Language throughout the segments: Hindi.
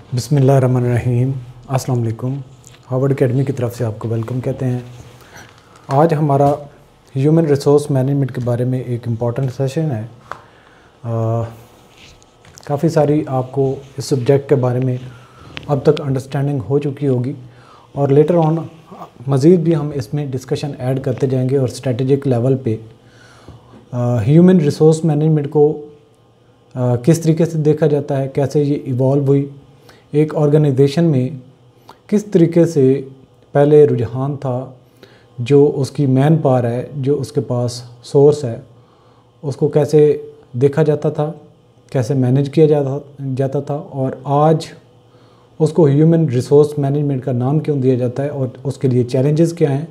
बिस्मिल्लाहिर्रहमानिर्रहीम। अस्सलाम वालेकुम। हार्वर्ड एकेडमी की तरफ से आपको वेलकम कहते हैं। आज हमारा ह्यूमन रिसोर्स मैनेजमेंट के बारे में एक इम्पॉर्टेंट सेशन है। काफ़ी सारी आपको इस सब्जेक्ट के बारे में अब तक अंडरस्टैंडिंग हो चुकी होगी और लेटर ऑन मज़ीद भी हम इसमें डिस्कशन ऐड करते जाएंगे और स्ट्रेटेजिक लेवल पे ह्यूमन रिसोर्स मैनेजमेंट को किस तरीके से देखा जाता है, कैसे ये इवॉल्व हुई, एक ऑर्गेनाइजेशन में किस तरीके से पहले रुझान था, जो उसकी मैन पावर है, जो उसके पास सोर्स है, उसको कैसे देखा जाता था, कैसे मैनेज किया जाता था और आज उसको ह्यूमन रिसोर्स मैनेजमेंट का नाम क्यों दिया जाता है और उसके लिए चैलेंजेस क्या हैं।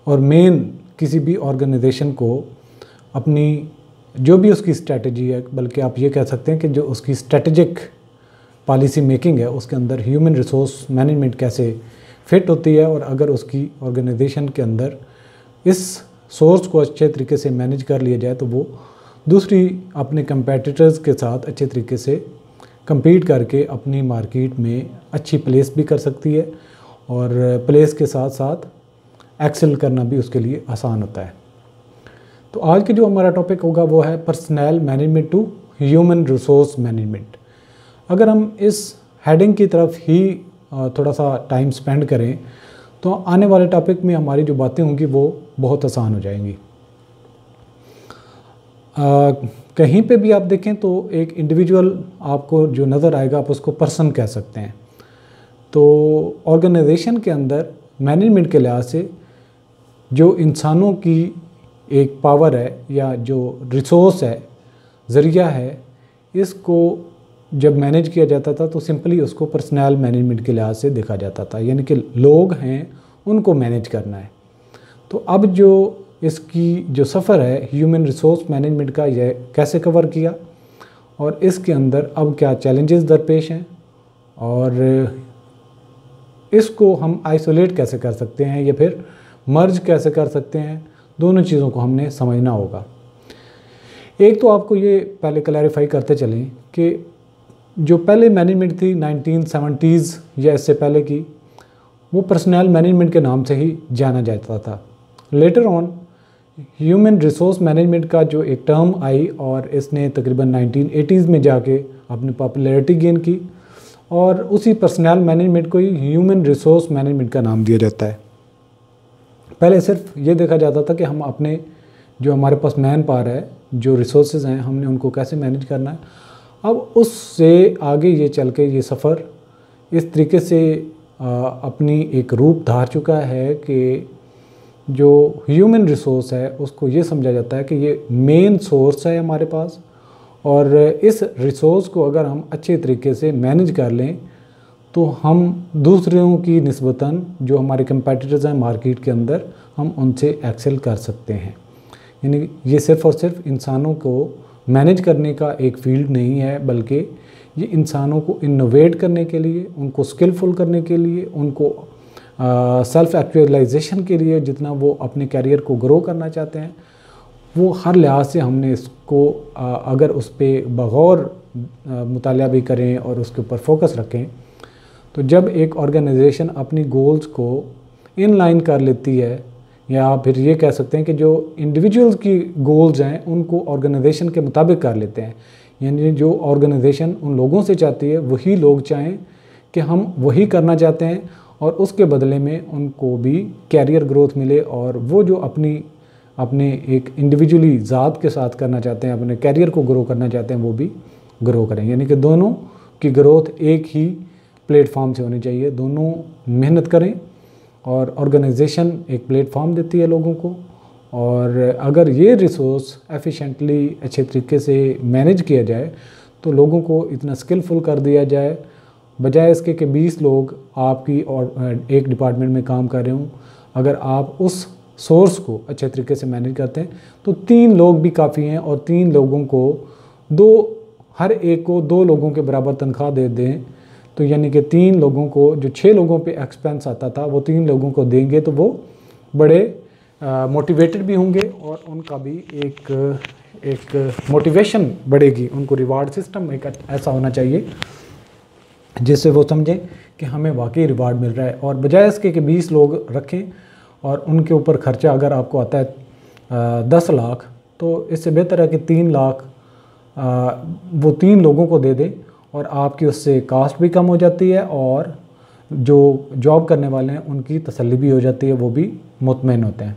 और मेन किसी भी ऑर्गेनाइजेशन को अपनी जो भी उसकी स्ट्रेटजी है, बल्कि आप ये कह सकते हैं कि जो उसकी स्ट्रेटजिक पॉलिसी मेकिंग है, उसके अंदर ह्यूमन रिसोर्स मैनेजमेंट कैसे फिट होती है और अगर उसकी ऑर्गेनाइजेशन के अंदर इस सोर्स को अच्छे तरीके से मैनेज कर लिया जाए तो वो दूसरी अपने कंपेटिटर्स के साथ अच्छे तरीके से compete करके अपनी मार्केट में अच्छी प्लेस भी कर सकती है और प्लेस के साथ साथ एक्सेल करना भी उसके लिए आसान होता है। तो आज के जो हमारा टॉपिक होगा वो है personnel management to human resource management. अगर हम इस हेडिंग की तरफ ही थोड़ा सा टाइम स्पेंड करें तो आने वाले टॉपिक में हमारी जो बातें होंगी वो बहुत आसान हो जाएंगी। कहीं पे भी आप देखें तो एक इंडिविजुअल आपको जो नज़र आएगा आप उसको पर्सन कह सकते हैं। तो ऑर्गेनाइजेशन के अंदर मैनेजमेंट के लिहाज से जो इंसानों की एक पावर है या जो रिसोर्स है, ज़रिया है, इसको जब मैनेज किया जाता था तो सिंपली उसको पर्सनल मैनेजमेंट के लिहाज से देखा जाता था, यानी कि लोग हैं उनको मैनेज करना है। तो अब जो इसकी जो सफ़र है ह्यूमन रिसोर्स मैनेजमेंट का, यह कैसे कवर किया और इसके अंदर अब क्या चैलेंजेस दरपेश हैं और इसको हम आइसोलेट कैसे कर सकते हैं या फिर मर्ज कैसे कर सकते हैं, दोनों चीज़ों को हमने समझना होगा। एक तो आपको ये पहले क्लैरिफाई करते चलें कि जो पहले मैनेजमेंट थी 1970s या इससे पहले की, वो पर्सनल मैनेजमेंट के नाम से ही जाना जाता था। Later on human resource management का जो एक टर्म आई और इसने तकरीबन 1980s में जाके अपनी पॉपुलैरिटी गेन की और उसी पर्सनल मैनेजमेंट को ही ह्यूमन रिसोर्स मैनेजमेंट का नाम दिया जाता है। पहले सिर्फ ये देखा जाता था कि हम अपने जो हमारे पास मैन पावर है, जो रिसोर्सेज हैं, हमने उनको कैसे मैनेज करना है। अब उससे आगे ये चल के ये सफ़र इस तरीके से अपनी एक रूप धार चुका है कि जो ह्यूमन रिसोर्स है उसको ये समझा जाता है कि ये मेन सोर्स है हमारे पास और इस रिसोर्स को अगर हम अच्छे तरीके से मैनेज कर लें तो हम दूसरों की निस्बतन जो हमारे कंपेटिटर्स हैं मार्केट के अंदर, हम उनसे एक्सेल कर सकते हैं। यानी ये सिर्फ़ और सिर्फ इंसानों को मैनेज करने का एक फील्ड नहीं है, बल्कि ये इंसानों को इनोवेट करने के लिए, उनको स्किलफुल करने के लिए, उनको सेल्फ एक्चुअलाइजेशन के लिए, जितना वो अपने कैरियर को ग्रो करना चाहते हैं, वो हर लिहाज से हमने इसको अगर उस पर बगौर मुताला भी करें और उसके ऊपर फोकस रखें तो जब एक ऑर्गेनाइजेशन अपनी गोल्स को इन लाइन कर लेती है, या फिर ये कह सकते हैं कि जो इंडिविजुअल्स की गोल्स हैं उनको ऑर्गेनाइजेशन के मुताबिक कर लेते हैं, यानी जो ऑर्गेनाइजेशन उन लोगों से चाहती है वही लोग चाहें कि हम वही करना चाहते हैं और उसके बदले में उनको भी कैरियर ग्रोथ मिले और वो जो अपने एक इंडिविजुअली ज़ात के साथ करना चाहते हैं, अपने कैरियर को ग्रो करना चाहते हैं, वो भी ग्रो करें। यानी कि दोनों की ग्रोथ एक ही प्लेटफॉर्म से होनी चाहिए, दोनों मेहनत करें और ऑर्गेनाइजेशन एक प्लेटफॉर्म देती है लोगों को। और अगर ये रिसोर्स एफिशिएंटली अच्छे तरीके से मैनेज किया जाए तो लोगों को इतना स्किलफुल कर दिया जाए, बजाय इसके कि 20 लोग आपकी और एक डिपार्टमेंट में काम कर रहे हों, अगर आप उस सोर्स को अच्छे तरीके से मैनेज करते हैं तो 3 लोग भी काफ़ी हैं और 3 लोगों को हर एक को 2 लोगों के बराबर तनख्वाह दे दें तो यानी कि 3 लोगों को जो 6 लोगों पे एक्सपेंस आता था वो 3 लोगों को देंगे तो वो बड़े मोटिवेटेड भी होंगे और उनका भी एक मोटिवेशन बढ़ेगी। उनको रिवार्ड सिस्टम एक ऐसा होना चाहिए जिससे वो समझें कि हमें वाकई रिवार्ड मिल रहा है। और बजाय इसके कि 20 लोग रखें और उनके ऊपर ख़र्चा अगर आपको आता है 10 लाख, तो इससे बेहतर है कि 3 लाख वो 3 लोगों को दे दें और आपकी उससे कास्ट भी कम हो जाती है और जो जॉब करने वाले हैं उनकी तसल्ली भी हो जाती है, वो भी मुतमईन होते हैं।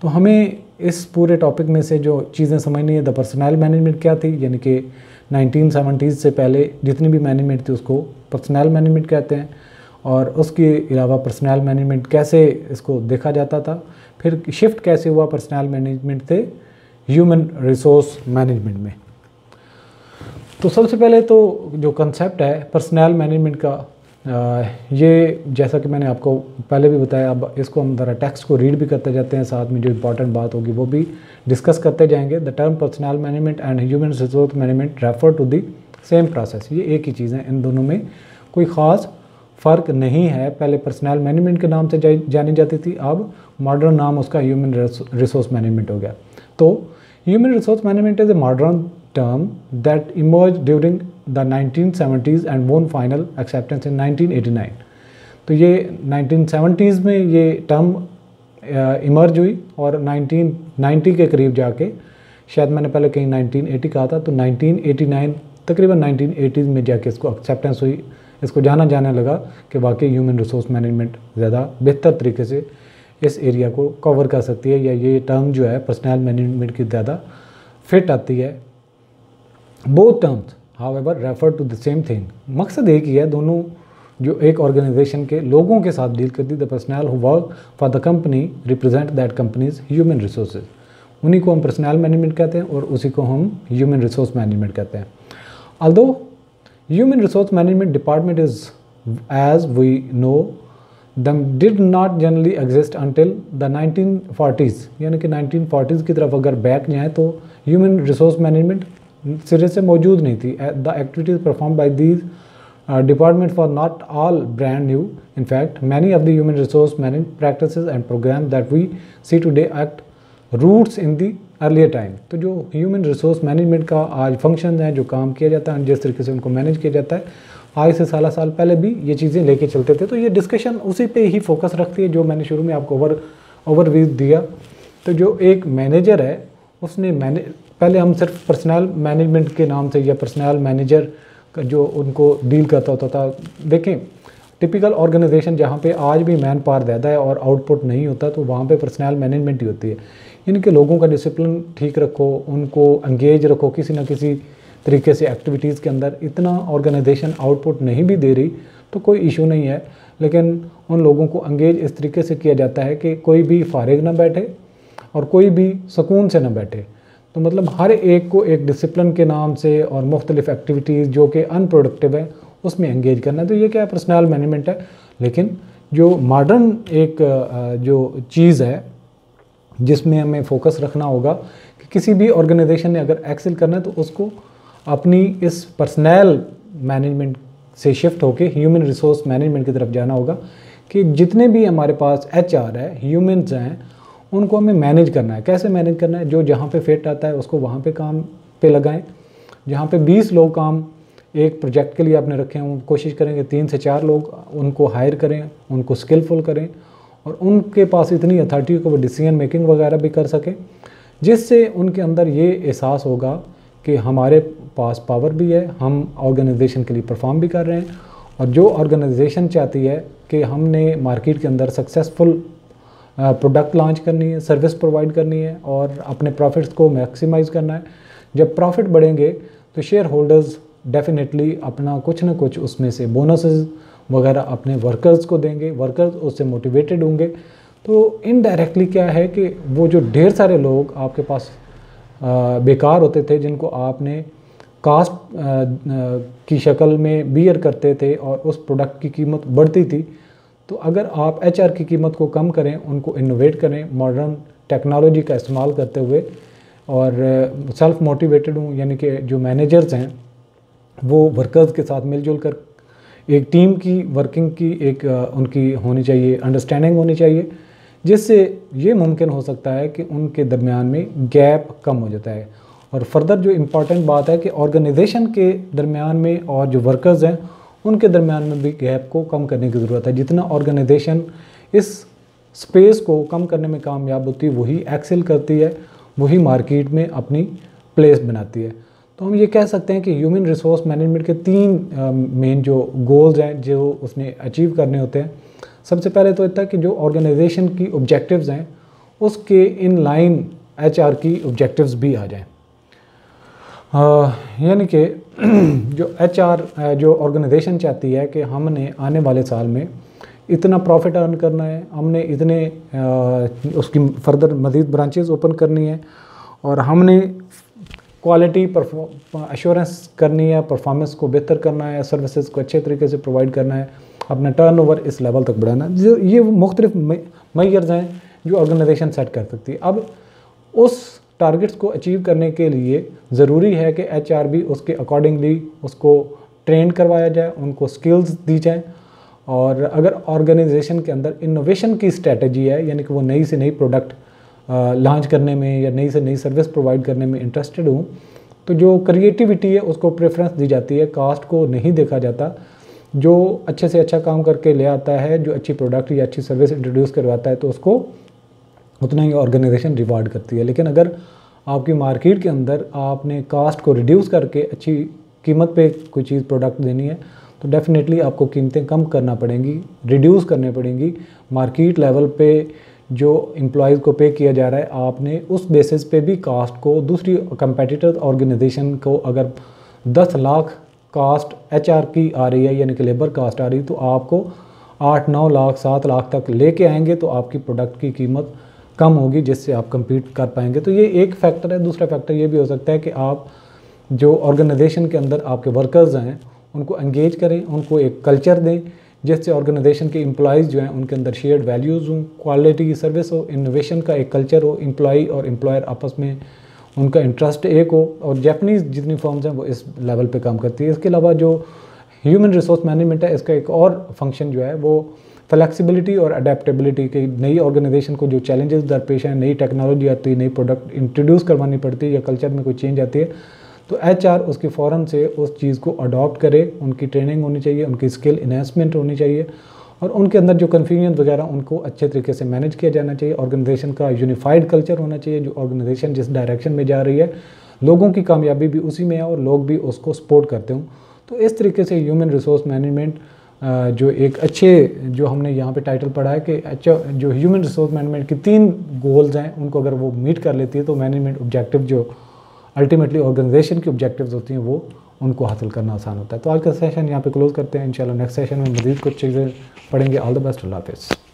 तो हमें इस पूरे टॉपिक में से जो चीज़ें समझनी है, द पर्सनल मैनेजमेंट क्या थी, यानी कि 1970s से पहले जितनी भी मैनेजमेंट थी उसको पर्सनल मैनेजमेंट कहते हैं, और उसके अलावा पर्सनल मैनेजमेंट कैसे इसको देखा जाता था, फिर शिफ्ट कैसे हुआ पर्सनल मैनेजमेंट से ह्यूमन रिसोर्स मैनेजमेंट में। तो सबसे पहले तो जो कंसेप्ट है पर्सनल मैनेजमेंट का, ये जैसा कि मैंने आपको पहले भी बताया, अब इसको हम ज़रा टेक्स्ट को रीड भी करते जाते हैं, साथ में जो इंपॉर्टेंट बात होगी वो भी डिस्कस करते जाएंगे। The term personnel management and human resource management refer to the same process. ये एक ही चीज़ है, इन दोनों में कोई ख़ास फ़र्क नहीं है। पहले पर्सनल मैनेजमेंट के नाम से जानी जाती थी, अब मॉडर्न नाम उसका ह्यूमन रिसोर्स मैनेजमेंट हो गया। तो human resource management is a modern term that emerged during the 1970s and won final acceptance in 1989। तो ये 1970s में ये टर्म इमर्ज हुई और 1990 के करीब जाके, शायद मैंने पहले कहीं 1980 कहा था, तो 1989 तकरीबन 1980s में जाके इसको एक्सेप्टेंस हुई, इसको जाना जाने लगा कि वाकई ह्यूमन रिसोर्स मैनेजमेंट ज़्यादा बेहतर तरीके से इस एरिया को कवर कर सकती है, या ये टर्म जो है पर्सनल मैनेजमेंट की ज़्यादा फिट आती है। Both terms however refer to the same thing. मकसद एक ही है, दोनों जो एक ऑर्गेनाइजेशन के लोगों के साथ डील करती, the personal who work for the company represent that companies human resources. उन्हीं को हम पर्सनल मैनेजमेंट कहते हैं और उसी को हम ह्यूमन रिसोर्स मैनेजमेंट कहते हैं। Although human resource management department is as we know them did not generally exist until the 1940s, यानी कि 1940s की तरफ अगर बैक जाएँ तो ह्यूमन रिसोर्स मैनेजमेंट सिरे से मौजूद नहीं थी। The activities perform by these department for not all brand new. In fact many of the human resource management practices and program that we see today act roots in the earlier time. तो जो ह्यूमन रिसोर्स मैनेजमेंट का आज फंक्शन है, जो काम किया जाता है, जिस तरीके से उनको मैनेज किया जाता है, आज से साल पहले भी ये चीज़ें लेके चलते थे। तो ये डिस्कशन उसी पे ही फोकस रखती है जो मैंने शुरू में आपको ओवरव्यू दिया। तो जो एक मैनेजर है उसने पहले हम सिर्फ पर्सनल मैनेजमेंट के नाम से या पर्सनल मैनेजर का जो उनको डील करता होता था। देखें टिपिकल ऑर्गेनाइजेशन जहाँ पे आज भी मैन पावर ज़्यादा है और आउटपुट नहीं होता, तो वहाँ पे पर्सनल मैनेजमेंट ही होती है। यानी कि लोगों का डिसिप्लिन ठीक रखो, उनको एंगेज रखो किसी न किसी तरीके से एक्टिविटीज़ के अंदर। इतना ऑर्गेनाइजेशन आउटपुट नहीं भी दे रही तो कोई इशू नहीं है, लेकिन उन लोगों को एंगेज इस तरीके से किया जाता है कि कोई भी फारिग ना बैठे और कोई भी सुकून से ना बैठे। तो मतलब हर एक को एक डिसिप्लिन के नाम से और मुख्तलिफ एक्टिविटीज़ जो कि अनप्रोडक्टिव है उसमें एंगेज करना है। तो ये क्या है, पर्सनल मैनेजमेंट है। लेकिन जो मॉडर्न एक जो चीज़ है जिसमें हमें फोकस रखना होगा कि किसी भी ऑर्गेनाइजेशन ने अगर एक्सेल करना है तो उसको अपनी इस पर्सनल मैनेजमेंट से शिफ्ट होकर ह्यूमन रिसोर्स मैनेजमेंट की तरफ जाना होगा कि जितने भी हमारे पास HR है, ह्यूमन्स हैं, उनको हमें मैनेज करना है। कैसे मैनेज करना है, जो जहाँ पे फिट आता है उसको वहाँ पे काम पे लगाएं। जहाँ पे 20 लोग काम एक प्रोजेक्ट के लिए आपने रखे हों, कोशिश करेंगे 3 से 4 लोग उनको हायर करें, उनको स्किलफुल करें और उनके पास इतनी अथॉरिटी हो कि वो डिसीजन मेकिंग वगैरह भी कर सकें, जिससे उनके अंदर ये एहसास होगा कि हमारे पास पावर भी है, हम ऑर्गेनाइजेशन के लिए परफॉर्म भी कर रहे हैं। और जो ऑर्गेनाइजेशन चाहती है कि हमने मार्केट के अंदर सक्सेसफुल प्रोडक्ट लॉन्च करनी है, सर्विस प्रोवाइड करनी है और अपने प्रॉफिट्स को मैक्सिमाइज़ करना है। जब प्रॉफिट बढ़ेंगे तो शेयर होल्डर्स डेफिनेटली अपना कुछ ना कुछ उसमें से बोनसेस वगैरह अपने वर्कर्स को देंगे, वर्कर्स उससे मोटिवेटेड होंगे। तो इनडायरेक्टली क्या है कि वो जो ढेर सारे लोग आपके पास बेकार होते थे, जिनको आपने कास्ट की शक्ल में बियर करते थे और उस प्रोडक्ट की कीमत बढ़ती थी, तो अगर आप HR की कीमत को कम करें, उनको इनोवेट करें मॉडर्न टेक्नोलॉजी का इस्तेमाल करते हुए और सेल्फ मोटिवेटेड हूँ, यानी कि जो मैनेजर्स हैं वो वर्कर्स के साथ मिलजुल कर एक टीम की वर्किंग की एक उनकी होनी चाहिए, अंडरस्टैंडिंग होनी चाहिए, जिससे ये मुमकिन हो सकता है कि उनके दरमियान में गैप कम हो जाता है। और फर्दर जो इम्पॉर्टेंट बात है कि ऑर्गेनाइजेशन के दरमियान में और जो वर्कर्स हैं उनके दरमियान में भी गैप को कम करने की ज़रूरत है। जितना ऑर्गेनाइजेशन इस स्पेस को कम करने में कामयाब होती है, वही एक्सेल करती है, वही मार्केट में अपनी प्लेस बनाती है। तो हम ये कह सकते हैं कि ह्यूमन रिसोर्स मैनेजमेंट के 3 मेन जो गोल्स हैं जो उसने अचीव करने होते हैं। सबसे पहले तो इतना कि जो ऑर्गेनाइजेशन की ऑब्जेक्टिव्स हैं उसके इन लाइन एचआर की ऑब्जेक्टिव्स भी आ जाएं। यानी कि जो एचआर जो ऑर्गेनाइजेशन चाहती है कि हमने आने वाले साल में इतना प्रॉफिट अर्न करना है, हमने इतने उसकी फर्दर मज़ीद ब्रांचेस ओपन करनी है और हमने क्वालिटी एश्योरेंस करनी है, परफॉर्मेंस को बेहतर करना है, सर्विसेज को अच्छे तरीके से प्रोवाइड करना है, अपना टर्नओवर इस लेवल तक बढ़ाना है। जो ये मुख्तलिफ मेजर्स हैं जो ऑर्गेनाइजेशन सेट कर सकती है। अब उस टारगेट्स को अचीव करने के लिए ज़रूरी है कि एचआर भी उसके अकॉर्डिंगली उसको ट्रेन करवाया जाए, उनको स्किल्स दी जाएँ। और अगर ऑर्गेनाइजेशन के अंदर इनोवेशन की स्ट्रेटजी है, यानी कि वो नई से नई प्रोडक्ट लॉन्च करने में या नई से नई सर्विस प्रोवाइड करने में इंटरेस्टेड हूँ, तो जो क्रिएटिविटी है उसको प्रेफरेंस दी जाती है, कास्ट को नहीं देखा जाता। जो अच्छे से अच्छा काम करके ले आता है, जो अच्छी प्रोडक्ट या अच्छी सर्विस इंट्रोड्यूस करवाता है, तो उसको उतना ही ऑर्गेनाइजेशन रिवार्ड करती है। लेकिन अगर आपकी मार्केट के अंदर आपने कास्ट को रिड्यूस करके अच्छी कीमत पे कोई चीज़ प्रोडक्ट देनी है, तो डेफिनेटली आपको कीमतें कम करना पड़ेंगी, रिड्यूस करनी पड़ेंगी। मार्केट लेवल पे जो एम्प्लॉयज़ को पे किया जा रहा है, आपने उस बेसिस पे भी कास्ट को दूसरी कंपेटिटर ऑर्गेनाइजेशन को अगर 10 लाख कास्ट एचआर की आ रही है, यानी कि लेबर कास्ट आ रही है, तो आपको 8, 9 लाख, 7 लाख तक लेके आएंगे तो आपकी प्रोडक्ट की कीमत कम होगी, जिससे आप compete कर पाएंगे। तो ये एक फैक्टर है। दूसरा फैक्टर ये भी हो सकता है कि आप जो ऑर्गेनाइजेशन के अंदर आपके वर्कर्स हैं उनको एंगेज करें, उनको एक कल्चर दें जिससे ऑर्गेनाइजेशन के एम्प्लॉयज़ जो हैं उनके अंदर शेयर्ड वैल्यूज़ हों, क्वालिटी सर्विस हो, इनोवेशन का एक कल्चर हो, एम्प्लॉय और एम्प्लॉयर आपस में उनका इंटरेस्ट एक हो। और जापानीज़ जितनी फर्म्स हैं वो इस लेवल पे काम करती है। इसके अलावा जो ह्यूमन रिसोर्स मैनेजमेंट है, इसका एक और फंक्शन जो है वो फ्लेक्सिबिलिटी और अडेप्टेबिलिटी की। नई ऑर्गेनाइजेशन को जो चैलेंजेस दरपेश हैं, नई टेक्नोलॉजी आती है, नई प्रोडक्ट इंट्रोड्यूस करवानी पड़ती है या कल्चर में कोई चेंज आती है, तो एचआर उसकी फ़ौरन से उस चीज़ को अडॉप्ट करे। उनकी ट्रेनिंग होनी चाहिए, उनकी स्किल इन्हेंसमेंट होनी चाहिए और उनके अंदर जो कन्फ्यूजन वगैरह उनको अच्छे तरीके से मैनेज किया जाना चाहिए। ऑर्गेनाइजेशन का यूनिफाइड कल्चर होना चाहिए। जो ऑर्गेनाइजेशन जिस डायरेक्शन में जा रही है, लोगों की कामयाबी भी उसी में है और लोग भी उसको सपोर्ट करते हों। तो इस तरीके से ह्यूमन रिसोर्स मैनेजमेंट जो एक अच्छे, जो हमने यहाँ पे टाइटल पढ़ा है कि अच्छा, जो ह्यूमन रिसोर्स मैनेजमेंट की 3 गोल्स हैं, उनको अगर वो मीट कर लेती है तो मैनेजमेंट ऑब्जेक्टिव जो अल्टीमेटली ऑर्गेनाइजेशन की ऑब्जेक्टिव्स होती हैं वो उनको हासिल करना आसान होता है। तो आज का सेशन यहाँ पे क्लोज करते हैं। इंशाल्लाह नेक्स्ट सेशन में मज़ीद कुछ चीज़ें पढ़ेंगे। ऑल द बेस्ट, अल्लाह हाफ़िज़।